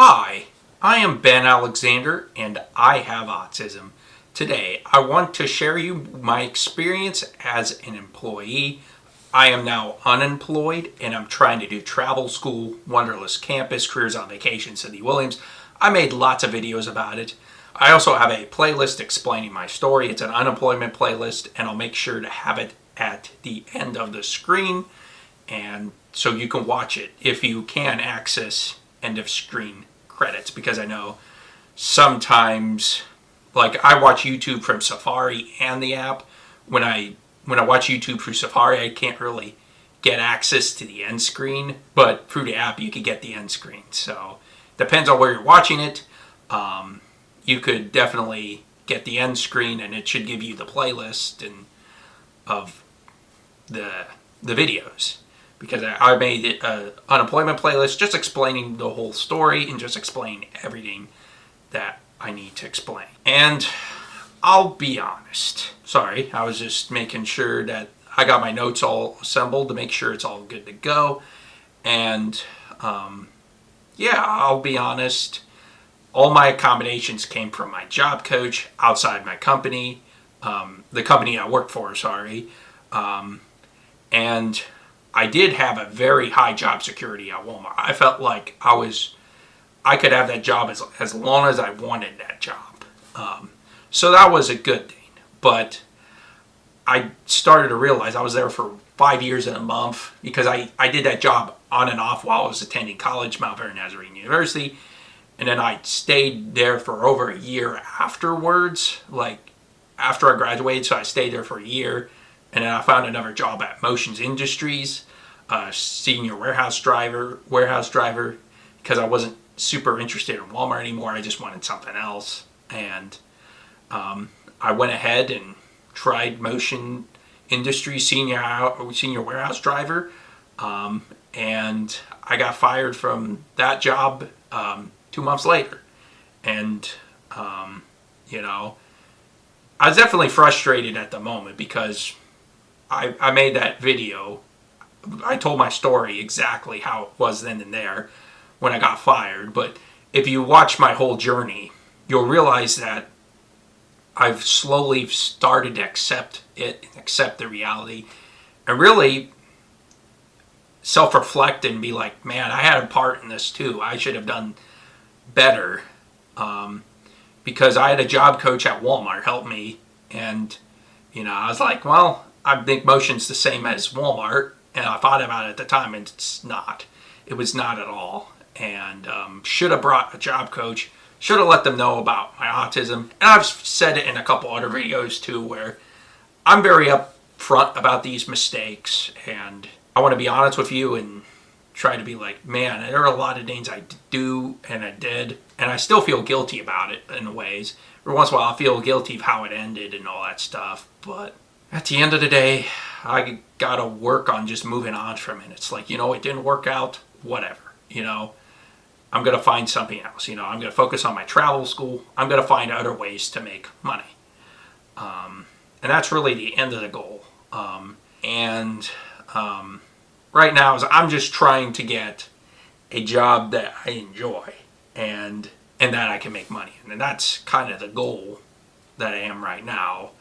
Hi, I am Ben Alexander and I have autism. Today, I want to share you my experience as an employee. I am now unemployed and I'm trying to do travel school, Wonderless Campus, Careers on Vacation, Cindy Williams. I made lots of videos about it. I also have a playlist explaining my story. It's an unemployment playlist and I'll make sure to have it at the end of the screen and so you can watch it if you can access end of screen credits, because I know sometimes, like, I watch YouTube from Safari and the app. When I watch YouTube through Safari, I can't really get access to the end screen, but through the app you can get the end screen. So depends on where you're watching it. You could definitely get the end screen and it should give you the playlist and of the videos, because I made it an unemployment playlist just explaining the whole story and just explaining everything that I need to explain. And I'll be honest. Sorry, I was just making sure that I got my notes all assembled to make sure it's all good to go. And yeah, I'll be honest. All my accommodations came from my job coach outside my company, the company I work for, sorry. And I did have a very high job security at Walmart. I felt like I could have that job as long as I wanted that job. So that was a good thing. But I started to realize I was there for 5 years and a month because I did that job on and off while I was attending college, Mount Vernon Nazarene University. And then I stayed there for over a year afterwards, like after I graduated. So I stayed there for a year. And then I found another job at Motions Industries, senior warehouse driver, because I wasn't super interested in Walmart anymore. I just wanted something else. And I went ahead and tried Motion Industries senior warehouse driver. And I got fired from that job 2 months later. And, you know, I was definitely frustrated at the moment because I made that video. I told my story exactly how it was then and there when I got fired. But if you watch my whole journey, you'll realize that I've slowly started to accept it, accept the reality, and really self-reflect and be like, man, I had a part in this too. I should have done better, because I had a job coach at Walmart help me. And, you know, I was like, well, I think Motion's the same as Walmart, and I thought about it at the time, and it's not. It was not at all. And should have brought a job coach, should have let them know about my autism. And I've said it in a couple other videos too, where I'm very upfront about these mistakes, and I want to be honest with you and try to be like, man, there are a lot of things I do and I did, and I still feel guilty about it in ways. Every once in a while I feel guilty of how it ended and all that stuff, but at the end of the day, I gotta work on just moving on from it. It's like, you know, it didn't work out, whatever, you know. I'm gonna find something else, you know. I'm gonna focus on my travel school. I'm gonna find other ways to make money. And that's really the end of the goal. Right now is I'm just trying to get a job that I enjoy and that I can make money in. And that's kind of the goal that I am right now.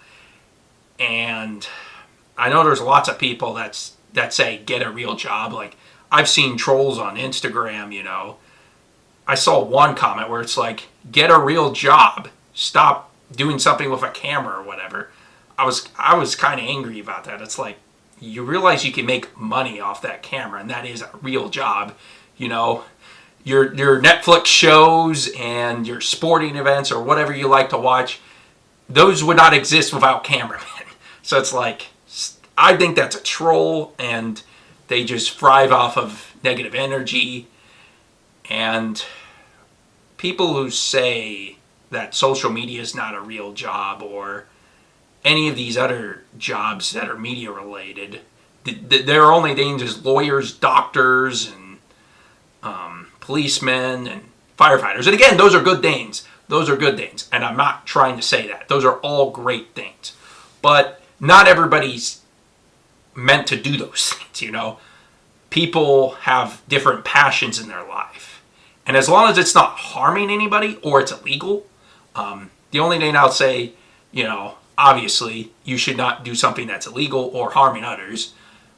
And I know there's lots of people that say get a real job. Like, I've seen trolls on Instagram, you know. I saw one comment where it's like, get a real job. Stop doing something with a camera or whatever. I was kind of angry about that. It's like, you realize you can make money off that camera, and that is a real job. You know, your Netflix shows and your sporting events or whatever you like to watch, those would not exist without cameramen. So it's like, I think that's a troll, and they just thrive off of negative energy. And people who say that social media is not a real job, or any of these other jobs that are media related, their only things is lawyers, doctors, and policemen and firefighters. And again, those are good things. Those are good things. And I'm not trying to say that. Those are all great things. But not everybody's meant to do those things, you know. People have different passions in their life. And as long as it's not harming anybody or it's illegal, the only thing I'll say, obviously you should not do something that's illegal or harming others.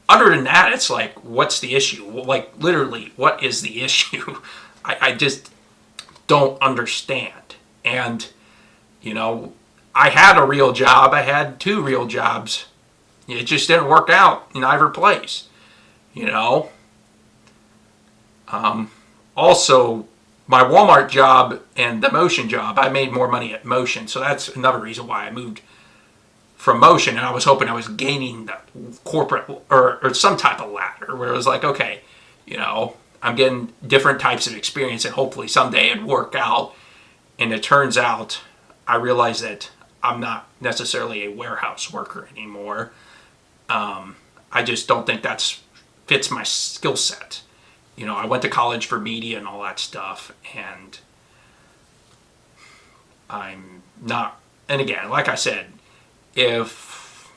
Other than that, it's like, what's the issue? Like, literally, what is the issue? I just don't understand. And, I had a real job. I had 2 real jobs. It just didn't work out in either place, Also, my Walmart job and the Motion job, I made more money at Motion. So that's another reason why I moved from Motion. And I was hoping I was gaining the corporate or some type of ladder where it was like, okay, I'm getting different types of experience and hopefully someday it'd work out. And it turns out I realized that I'm not necessarily a warehouse worker anymore. I just don't think that fits my skill set. I went to college for media and all that stuff, and I'm not. And again, like I've said, I've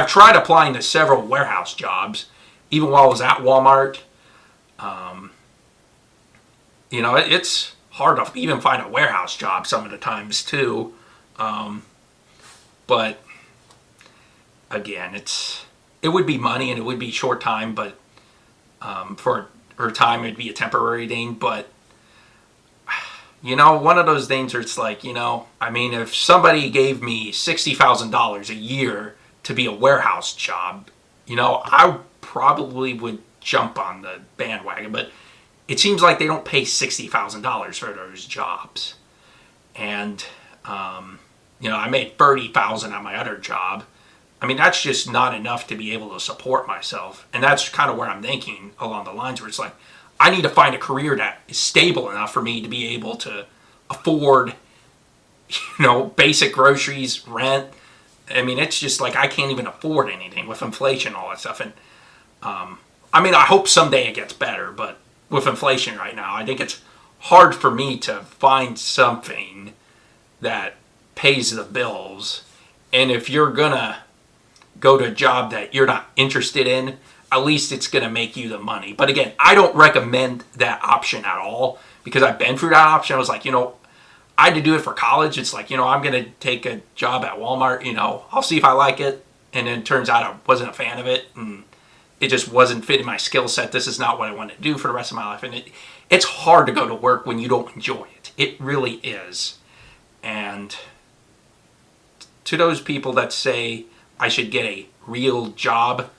tried applying to several warehouse jobs, even while I was at Walmart. It's hard to even find a warehouse job some of the times too. But again, it would be money and it would be short time, but for her time it'd be a temporary thing. But one of those things where it's like, if somebody gave me $60,000 a year to be a warehouse job, I probably would jump on the bandwagon. But it seems like they don't pay $60,000 for those jobs. And I made $30,000 on my other job. That's just not enough to be able to support myself. And that's kind of where I'm thinking along the lines where it's like, I need to find a career that is stable enough for me to be able to afford, basic groceries, rent. It's just like I can't even afford anything with inflation, all that stuff. And I hope someday it gets better, but with inflation right now, I think it's hard for me to find something that pays the bills. And if you're gonna go to a job that you're not interested in, at least it's gonna make you the money. But again, I don't recommend that option at all because I've been through that option. I was like, I had to do it for college. It's like, I'm gonna take a job at Walmart, I'll see if I like it. And then it turns out I wasn't a fan of it and it just wasn't fitting my skill set. This is not what I want to do for the rest of my life. And it's hard to go to work when you don't enjoy it. It really is. And to those people that say I should get a real job,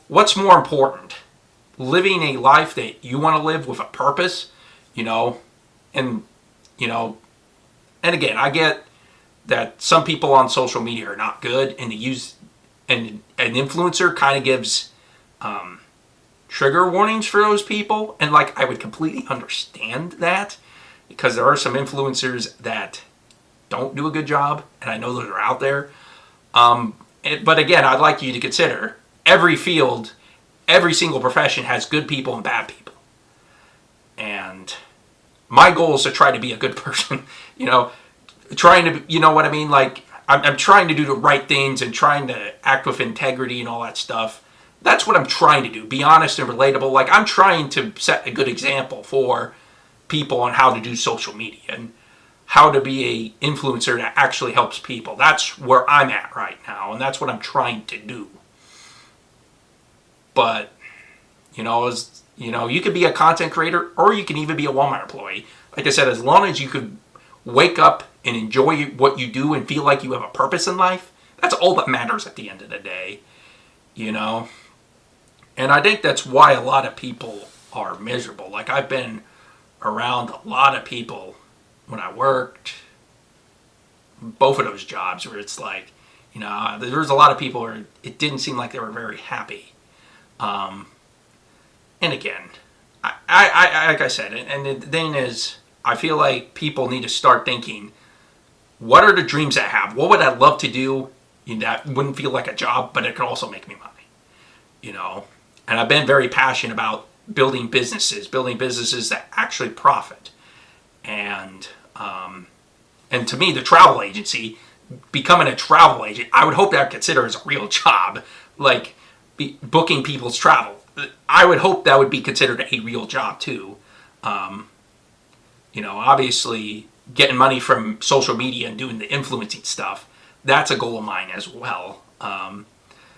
what's more important? Living a life that you want to live with a purpose, and again, I get that some people on social media are not good and and an influencer kind of gives trigger warnings for those people. And I would completely understand that because there are some influencers that don't do a good job, and I know those are out there. But again, I'd like you to consider every field, every single profession has good people and bad people. And my goal is to try to be a good person, trying to, I'm trying to do the right things and trying to act with integrity and all that stuff. That's what I'm trying to do. Be honest and relatable. I'm trying to set a good example for people on how to do social media and how to be a influencer that actually helps people. That's where I'm at right now, and that's what I'm trying to do. But, you could be a content creator or you can even be a Walmart employee. Like I said, as long as you could wake up and enjoy what you do and feel like you have a purpose in life, that's all that matters at the end of the day, And I think that's why a lot of people are miserable. I've been around a lot of people when I worked both of those jobs where it's like, there was a lot of people where it didn't seem like they were very happy. And again, I like I said, and the thing is, I feel like people need to start thinking, what are the dreams I have? What would I love to do that wouldn't feel like a job, but it could also make me money? And I've been very passionate about building businesses that actually profit. And to me, the travel agency, becoming a travel agent, I would hope that I'd consider as a real job, booking people's travel. I would hope that would be considered a real job too. Obviously getting money from social media and doing the influencing stuff, that's a goal of mine as well.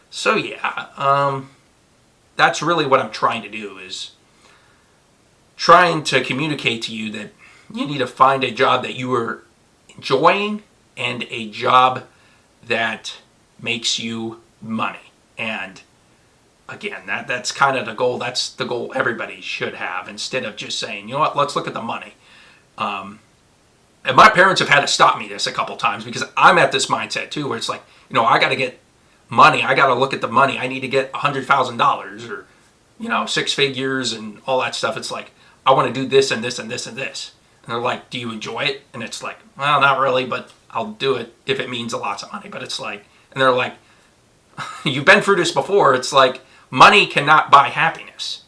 So yeah, that's really what I'm trying to do, is trying to communicate to you that you need to find a job that you are enjoying and a job that makes you money. And again, that's kind of the goal. That's the goal everybody should have, instead of just saying, you know what, let's look at the money. And my parents have had to stop me this a couple times, because I'm at this mindset too, where it's like, I got to get money. I got to look at the money. I need to get $100,000 or, 6 figures and all that stuff. It's like, I want to do this and this and this and this. And they're like, do you enjoy it? And it's like, well, not really, but I'll do it if it means lots of money. But it's like, and they're like, you've been through this before. It's like, money cannot buy happiness.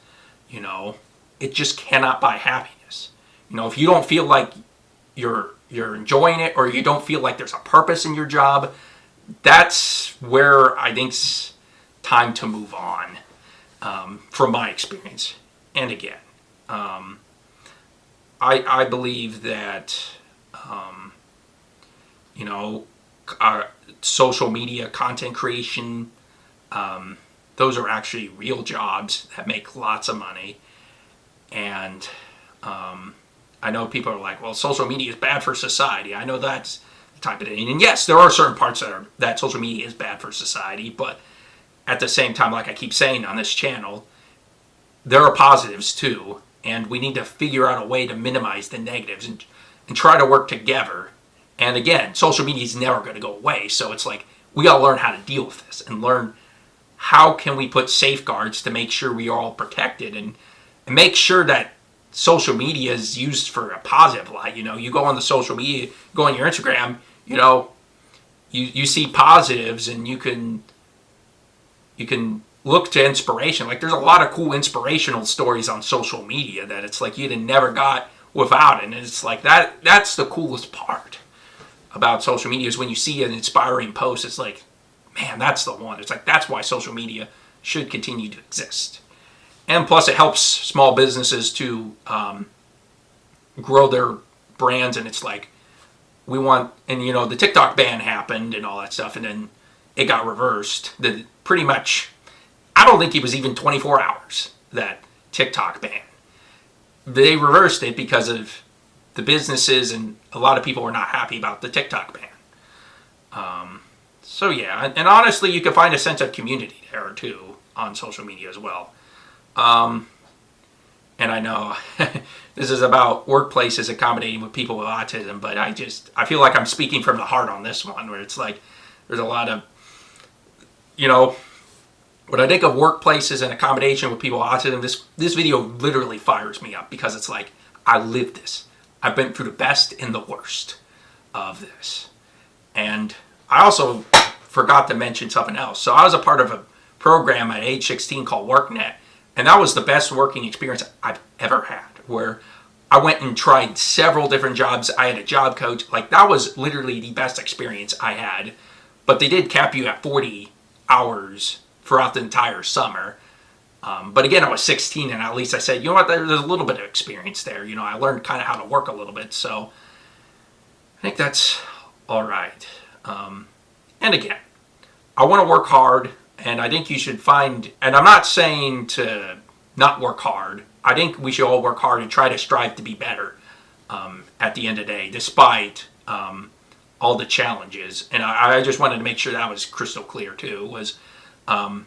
It just cannot buy happiness. If you don't feel like you're enjoying it, or you don't feel like there's a purpose in your job, that's where I think it's time to move on, from my experience. And again, I believe that, our social media content creation, those are actually real jobs that make lots of money. And I know people are like, well, social media is bad for society. I know that's the type of thing. And yes, there are certain parts that social media is bad for society, but at the same time, like I keep saying on this channel, there are positives too, and we need to figure out a way to minimize the negatives and try to work together. And again, social media is never going to go away, so it's like, we got to learn how to deal with this and learn how can we put safeguards to make sure we are all protected, and make sure that social media is used for a positive light. You go on the social media, go on your Instagram, you see positives, and you can look to inspiration. Like, there's a lot of cool inspirational stories on social media that it's like you'd have never got without it. And it's like that's the coolest part about social media, is when you see an inspiring post, it's like, man, that's the one. It's like, that's why social media should continue to exist. And plus, it helps small businesses to grow their brands. And it's like, we want, and the TikTok ban happened and all that stuff, and then it got reversed. Pretty much, I don't think it was even 24 hours, that TikTok ban. They reversed it because of the businesses, and a lot of people were not happy about the TikTok ban. So yeah, and honestly, you can find a sense of community there too on social media as well. And I know this is about workplaces accommodating with people with autism, but I feel like I'm speaking from the heart on this one, where it's like, there's a lot of, when I think of workplaces and accommodation with people with autism, this video literally fires me up, because it's like, I lived this. I've been through the best and the worst of this. And I also forgot to mention something else. So I was a part of a program at age 16 called WorkNet. And that was the best working experience I've ever had, where I went and tried several different jobs. I had a job coach. Like, that was literally the best experience I had. But they did cap you at 40 hours throughout the entire summer. But again, I was 16, and at least I said, you know what, there's a little bit of experience there. I learned kind of how to work a little bit. So I think that's all right. And again, I want to work hard. And I think you should find, and I'm not saying to not work hard. I think we should all work hard and try to strive to be better at the end of the day, despite all the challenges. And I just wanted to make sure that was crystal clear too, was I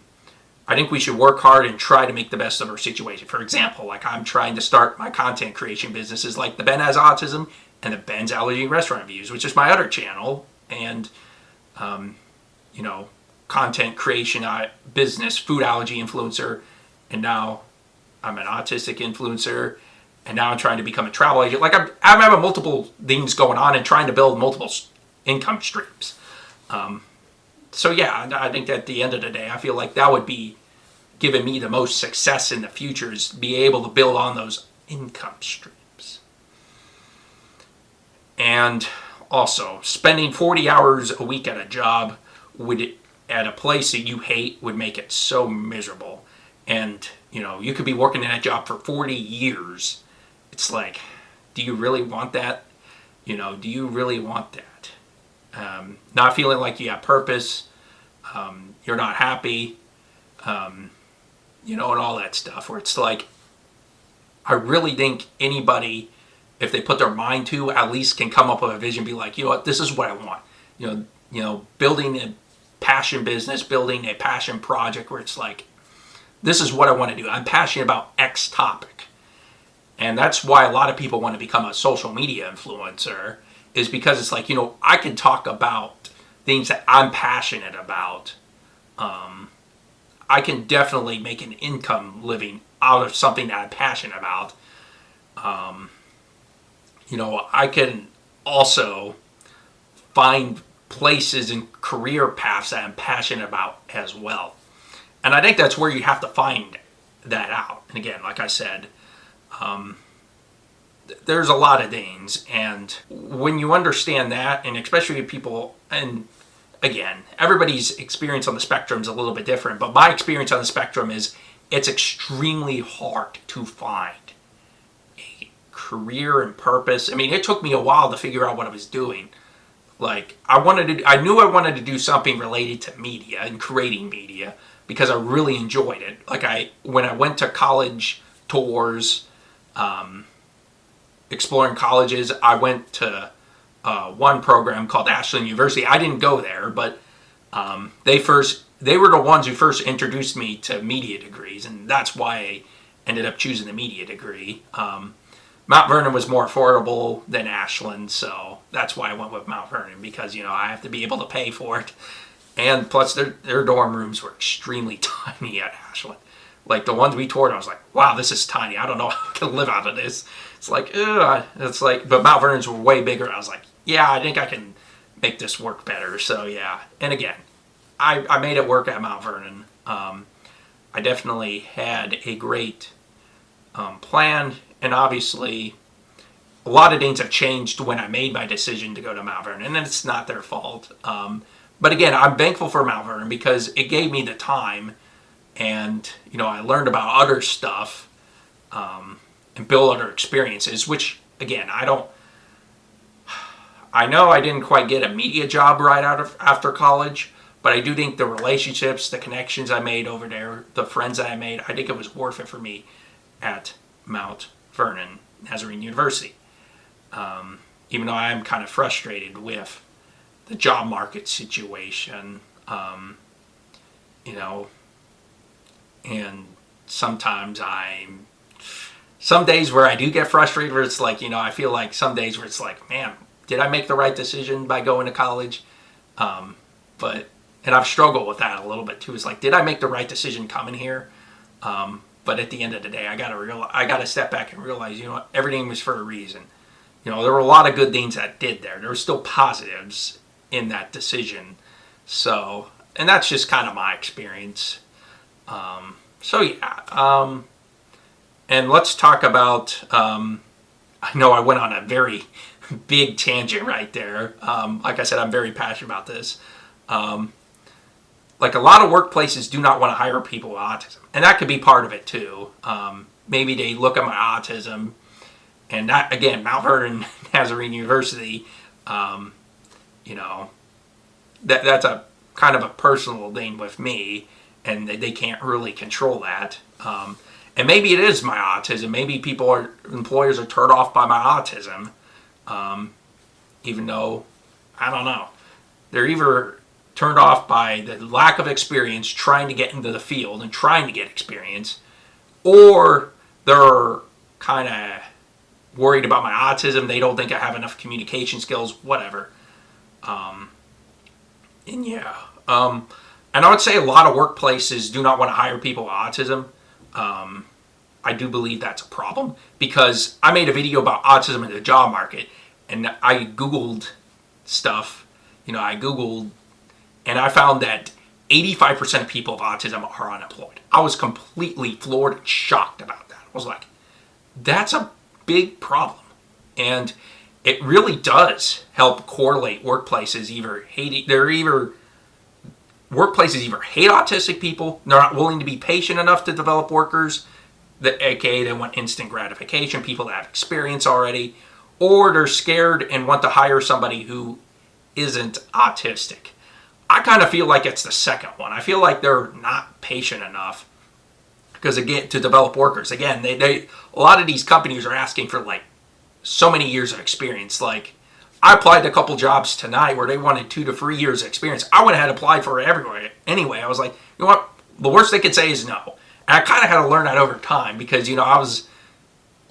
think we should work hard and try to make the best of our situation. For example, like, I'm trying to start my content creation businesses, like the Ben Has Autism and the Ben's Allergy Restaurant Reviews, which is my other channel. And, content creation business, food allergy influencer, and now I'm an autistic influencer, and now I'm trying to become a travel agent. Like, I'm having multiple things going on and trying to build multiple income streams. So yeah, I think at the end of the day, I feel like that would be giving me the most success in the future, is be able to build on those income streams. And also, spending 40 hours a week at a job at a place that you hate would make it so miserable. And you could be working in that job for 40 years. it's like, do you really want that? Do you really want that? Not feeling like you have purpose, you're not happy, and all that stuff, where it's like, I really think anybody, if they put their mind to, at least can come up with a vision, be like, you know what, this is what I want. Building a passion business, building a passion project where it's like, this is what I want to do. I'm passionate about X topic. And that's why a lot of people want to become a social media influencer, is because it's like, I can talk about things that I'm passionate about. I can definitely make an income living out of something that I'm passionate about. I can also find places and career paths that I'm passionate about as well. And I think that's where you have to find that out. And again, like I said, there's a lot of things. And when you understand that, and especially people, and again, everybody's experience on the spectrum is a little bit different, but my experience on the spectrum is it's extremely hard to find a career and purpose. I mean, it took me a while to figure out what I was doing. Like, I knew I wanted to do something related to media and creating media because I really enjoyed it. Like, when I went to college tours, exploring colleges, I went to one program called Ashland University. I didn't go there, but they were the ones who first introduced me to media degrees, and that's why I ended up choosing the media degree. Mount Vernon was more affordable than Ashland, so that's why I went with Mount Vernon, because I have to be able to pay for it. And plus their dorm rooms were extremely tiny at Ashland. Like, the ones we toured, I was like, wow, this is tiny. I don't know how I can live out of this. It's like, but Mount Vernon's were way bigger. I was like, yeah, I think I can make this work better. So yeah. And again, I made it work at Mount Vernon. I definitely had a great plan, and obviously a lot of things have changed when I made my decision to go to Mount Vernon, and it's not their fault. But again, I'm thankful for Mount Vernon because it gave me the time, and I learned about other stuff, and build other experiences, which again, I know I didn't quite get a media job right after college, but I do think the relationships, the connections I made over there, the friends that I made, I think it was worth it for me at Mount Vernon Nazarene University. Even though I am kind of frustrated with the job market situation, and sometimes some days where I do get frustrated, where it's like, I feel like some days where it's like, man, did I make the right decision by going to college? And I've struggled with that a little bit too. It's like, did I make the right decision coming here? But at the end of the day, I gotta step back and realize, everything was for a reason. There were a lot of good things that did there. There were still positives in that decision. So, and that's just kind of my experience. And let's talk about, I know I went on a very big tangent right there. Like I said, I'm very passionate about this. Like, a lot of workplaces do not want to hire people with autism. And that could be part of it too. Maybe they look at my autism, and that, again, Mount Vernon Nazarene University, that's a kind of a personal thing with me, and they can't really control that. And maybe it is my autism. Maybe employers are turned off by my autism, even though, I don't know. They're either turned off by the lack of experience trying to get into the field and trying to get experience, or they're kind of worried about my autism. They don't think I have enough communication skills, whatever. And I would say a lot of workplaces do not want to hire people with autism. I do believe that's a problem, because I made a video about autism in the job market, and I Googled stuff. I Googled, and I found that 85% of people with autism are unemployed. I was completely floored and shocked about that. I was like, that's a big problem. And it really does help correlate workplaces workplaces either hate autistic people, they're not willing to be patient enough to develop workers, aka they want instant gratification, people that have experience already, or they're scared and want to hire somebody who isn't autistic. I kind of feel like it's the second one. I feel like they're not patient enough because, again, to develop workers. Again, they a lot of these companies are asking for like so many years of experience. Like, I applied to a couple jobs tonight where they wanted 2 to 3 years of experience. I went ahead and applied for it everywhere. Anyway, I was like, you know what? The worst they could say is no. And I kind of had to learn that over time because,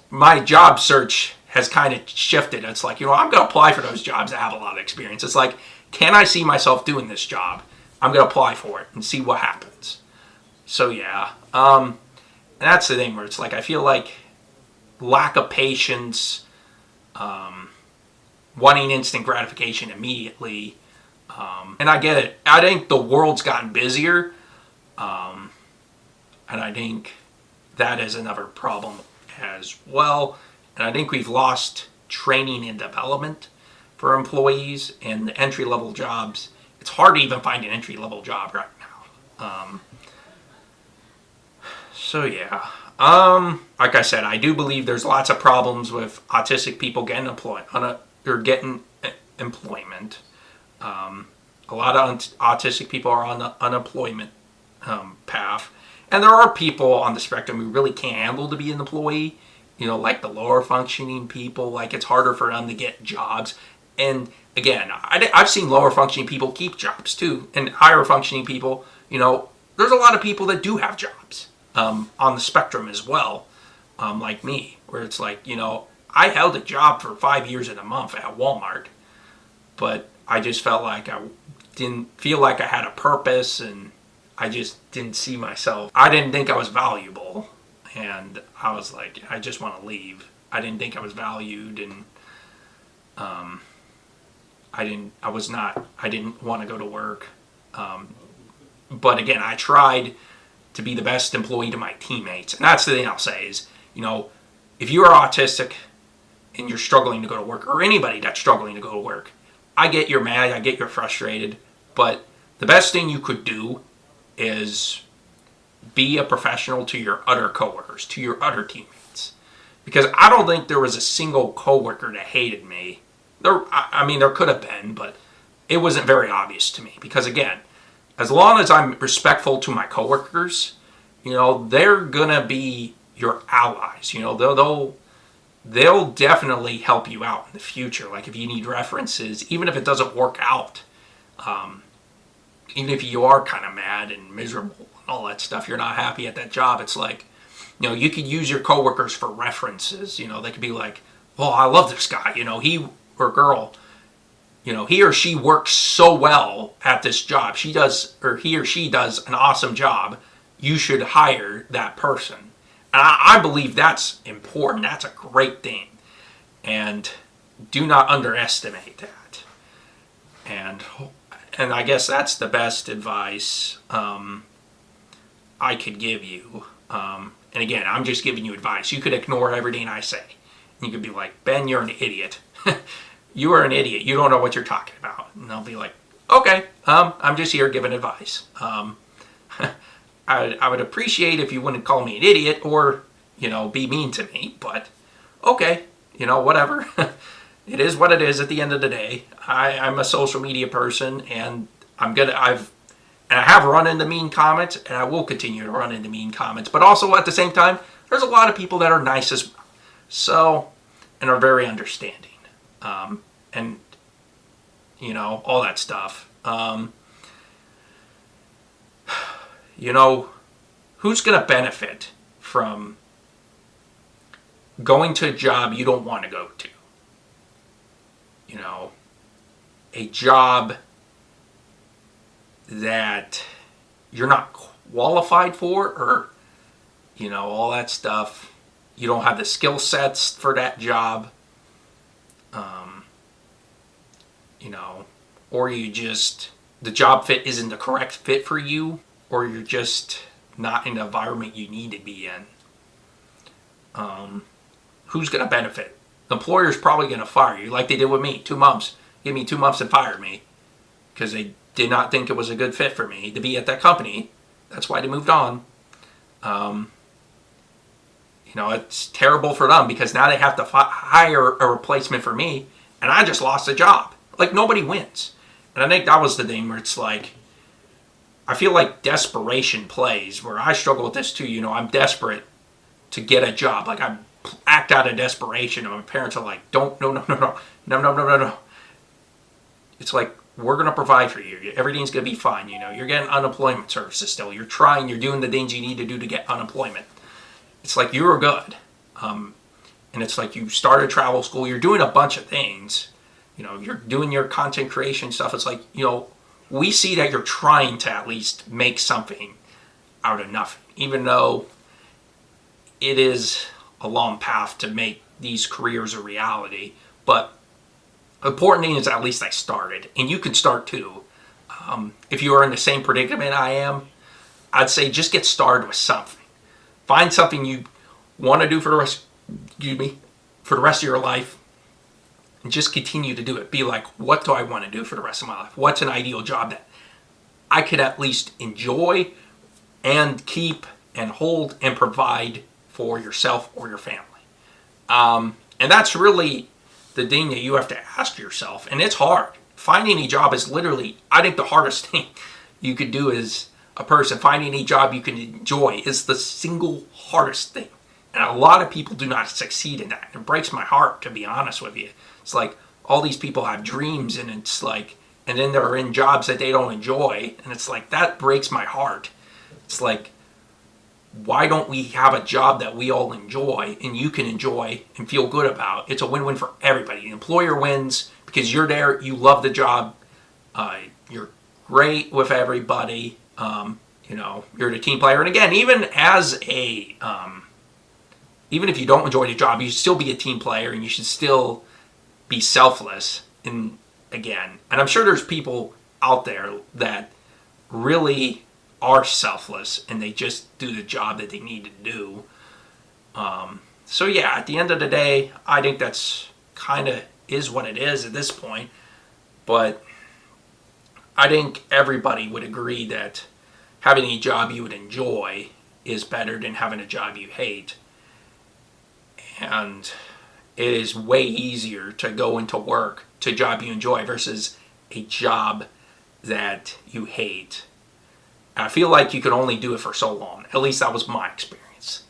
my job search has kind of shifted. It's like, I'm going to apply for those jobs that have a lot of experience. It's like, can I see myself doing this job? I'm going to apply for it and see what happens. So, yeah. And that's the thing where it's like, I feel like lack of patience, wanting instant gratification immediately. And I get it. I think the world's gotten busier. And I think that is another problem as well. And I think we've lost training and development for employees and the entry-level jobs. It's hard to even find an entry-level job right now. So yeah. Like I said, I do believe there's lots of problems with autistic people getting employment. A lot of autistic people are on the unemployment path. And there are people on the spectrum who really can't handle to be an employee. Like the lower functioning people, like it's harder for them to get jobs. And again, I've seen lower functioning people keep jobs too. And higher functioning people, there's a lot of people that do have jobs on the spectrum as well, like me, where it's like, I held a job for 5 years and a month at Walmart, but I just felt like I didn't feel like I had a purpose, and I just didn't see myself. I didn't think I was valuable, and I was like, I just want to leave. I didn't think I was valued, and I didn't want to go to work. But again, I tried to be the best employee to my teammates. And that's the thing I'll say is, if you are autistic and you're struggling to go to work, or anybody that's struggling to go to work, I get you're mad, I get you're frustrated, but the best thing you could do is be a professional to your other coworkers, to your other teammates. Because I don't think there was a single coworker that hated me. There could have been, but it wasn't very obvious to me. Because again, as long as I'm respectful to my coworkers, they're gonna be your allies. They'll definitely help you out in the future. Like if you need references, even if it doesn't work out, even if you are kind of mad and miserable and all that stuff, you're not happy at that job, it's like, you could use your coworkers for references. They could be like, oh, I love this guy, he or girl, he or she works so well at this job. He or she does an awesome job. You should hire that person. And I believe that's important. That's a great thing. And do not underestimate that. And I guess that's the best advice I could give you. And again, I'm just giving you advice. You could ignore everything I say. You could be like, Ben, you're an idiot. You are an idiot. You don't know what you're talking about. And I'll be like, okay, I'm just here giving advice. I would appreciate if you wouldn't call me an idiot or, be mean to me. But okay, whatever. It is what it is at the end of the day. I'm a social media person, and I have run into mean comments, and I will continue to run into mean comments. But also at the same time, there's a lot of people that are nice as well. So, and are very understanding. And, all that stuff. Who's going to benefit from going to a job you don't want to go to? A job that you're not qualified for, or, all that stuff. You don't have the skill sets for that job. Or the job fit isn't the correct fit for you, or you're just not in the environment you need to be in. Who's going to benefit? The employer's probably going to fire you, like they did with me. 2 months. Give me 2 months and fired me because they did not think it was a good fit for me to be at that company. That's why they moved on. It's terrible for them because now they have to hire a replacement for me, and I just lost a job. Like, nobody wins. And I think that was the thing where it's like, I feel like desperation plays, where I struggle with this too. I'm desperate to get a job. Like, I act out of desperation, and my parents are like, don't, no, no, no, no, no, no, no, no, no. It's like, we're going to provide for you. Everything's going to be fine. You're getting unemployment services still. You're trying, you're doing the things you need to do to get unemployment. It's like, you were good. And it's like, you started travel school. You're doing a bunch of things. You're doing your content creation stuff. It's like, we see that you're trying to at least make something out of nothing, even though it is a long path to make these careers a reality. But the important thing is at least I started, and you can start too. If you are in the same predicament I am, I'd say just get started with something. Find something you want to do for the rest of your life, and just continue to do it. Be like, what do I want to do for the rest of my life? What's an ideal job that I could at least enjoy and keep and hold and provide for yourself or your family? And that's really the thing that you have to ask yourself. And it's hard. Finding a job is literally, I think, the hardest thing you could do as a person. Finding a job you can enjoy is the single hardest thing. And a lot of people do not succeed in that. It breaks my heart, to be honest with you. It's like, all these people have dreams, and it's like, and then they're in jobs that they don't enjoy. And it's like, that breaks my heart. It's like, why don't we have a job that we all enjoy and you can enjoy and feel good about? It's a win-win for everybody. The employer wins because you're there, you love the job, you're great with everybody, you're the team player. And again, even if you don't enjoy the job, you should still be a team player, and you should still be selfless. And I'm sure there's people out there that really are selfless and they just do the job that they need to do. So yeah, at the end of the day, I think that's kind of is what it is at this point. But I think everybody would agree that having a job you would enjoy is better than having a job you hate. And it is way easier to go into work to a job you enjoy versus a job that you hate. And I feel like you could only do it for so long. At least that was my experience.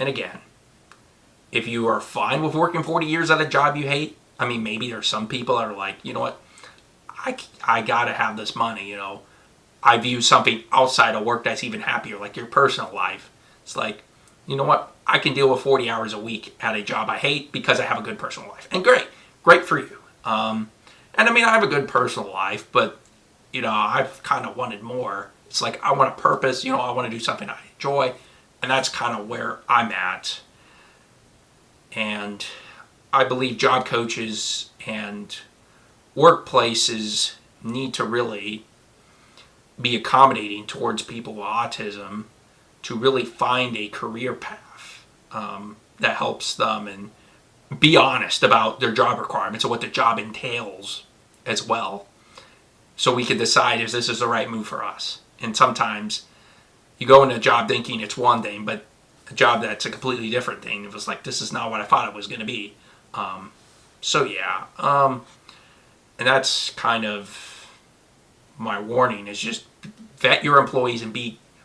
And again, if you are fine with working 40 years at a job you hate, I mean, maybe there's some people that are like, you know what, I gotta have this money, I view something outside of work that's even happier, like your personal life. It's like, you know what, I can deal with 40 hours a week at a job I hate because I have a good personal life. And great for you. And I mean, I have a good personal life, but, I've kind of wanted more. It's like, I want a purpose, I want to do something I enjoy. And that's kind of where I'm at. And I believe job coaches and workplaces need to really be accommodating towards people with autism to really find a career path that helps them, and be honest about their job requirements and what the job entails as well, so we can decide if this is the right move for us. And sometimes you go into a job thinking it's one thing, but a job that's a completely different thing. It was like, this is not what I thought it was going to be. And that's kind of my warning, is just vet your employees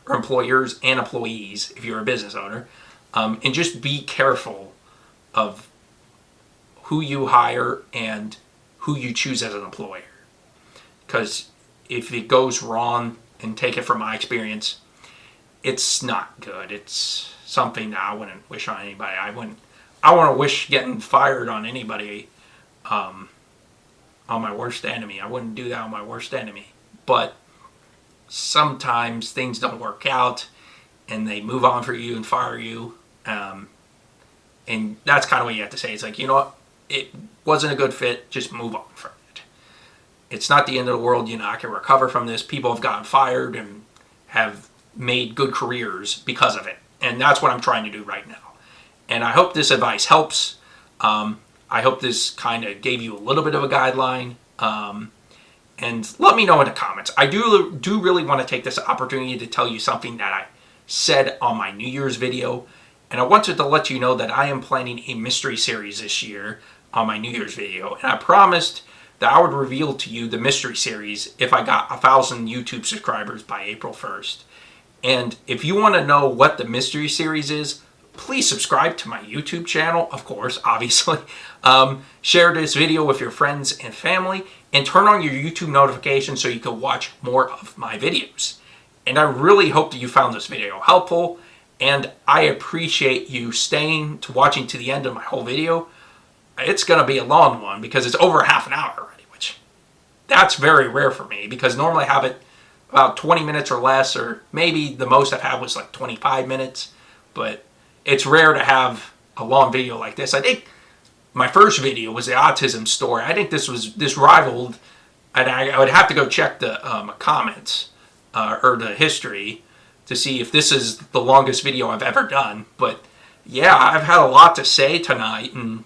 or employers and employees if you're a business owner, and just be careful of who you hire and who you choose as an employer. Because if it goes wrong, and take it from my experience, it's not good. It's something that I wouldn't wish on anybody. I want to wish getting fired on anybody, on my worst enemy. I wouldn't do that on my worst enemy. But sometimes things don't work out, and they move on for you and fire you. And that's kind of what you have to say. It's like, you know what? It wasn't a good fit. Just move on from it. It's not the end of the world. I can recover from this. People have gotten fired and have made good careers because of it. And that's what I'm trying to do right now. And I hope this advice helps. I hope this kind of gave you a little bit of a guideline. And let me know in the comments. I do really want to take this opportunity to tell you something that I said on my New Year's video. And I wanted to let you know that I am planning a mystery series this year on my New Year's video. And I promised that I would reveal to you the mystery series if I got 1,000 YouTube subscribers by April 1st. And if you want to know what the mystery series is, please subscribe to my YouTube channel, of course, obviously. Share this video with your friends and family, and turn on your YouTube notifications so you can watch more of my videos. And I really hope that you found this video helpful, and I appreciate you staying to watching to the end of my whole video. It's going to be a long one because it's over half an hour already, which that's very rare for me because normally I have it about 20 minutes or less, or maybe the most I've had was like 25 minutes, but it's rare to have a long video like this. I think my first video was the autism story. I think this rivaled, and I would have to go check the comments or the history to see if this is the longest video I've ever done. But yeah, I've had a lot to say tonight, and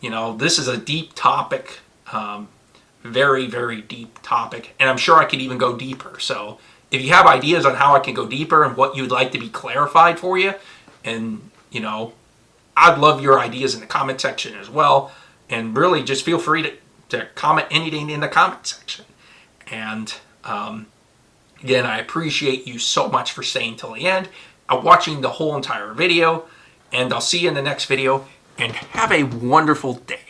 you know, this is a deep topic, very, very deep topic, and I'm sure I could even go deeper. So if you have ideas on how I can go deeper and what you'd like to be clarified for you, and you know, I'd love your ideas in the comment section as well. And really just feel free to comment anything in the comment section. And again, I appreciate you so much for staying till the end, watching the whole entire video, and I'll see you in the next video, and have a wonderful day.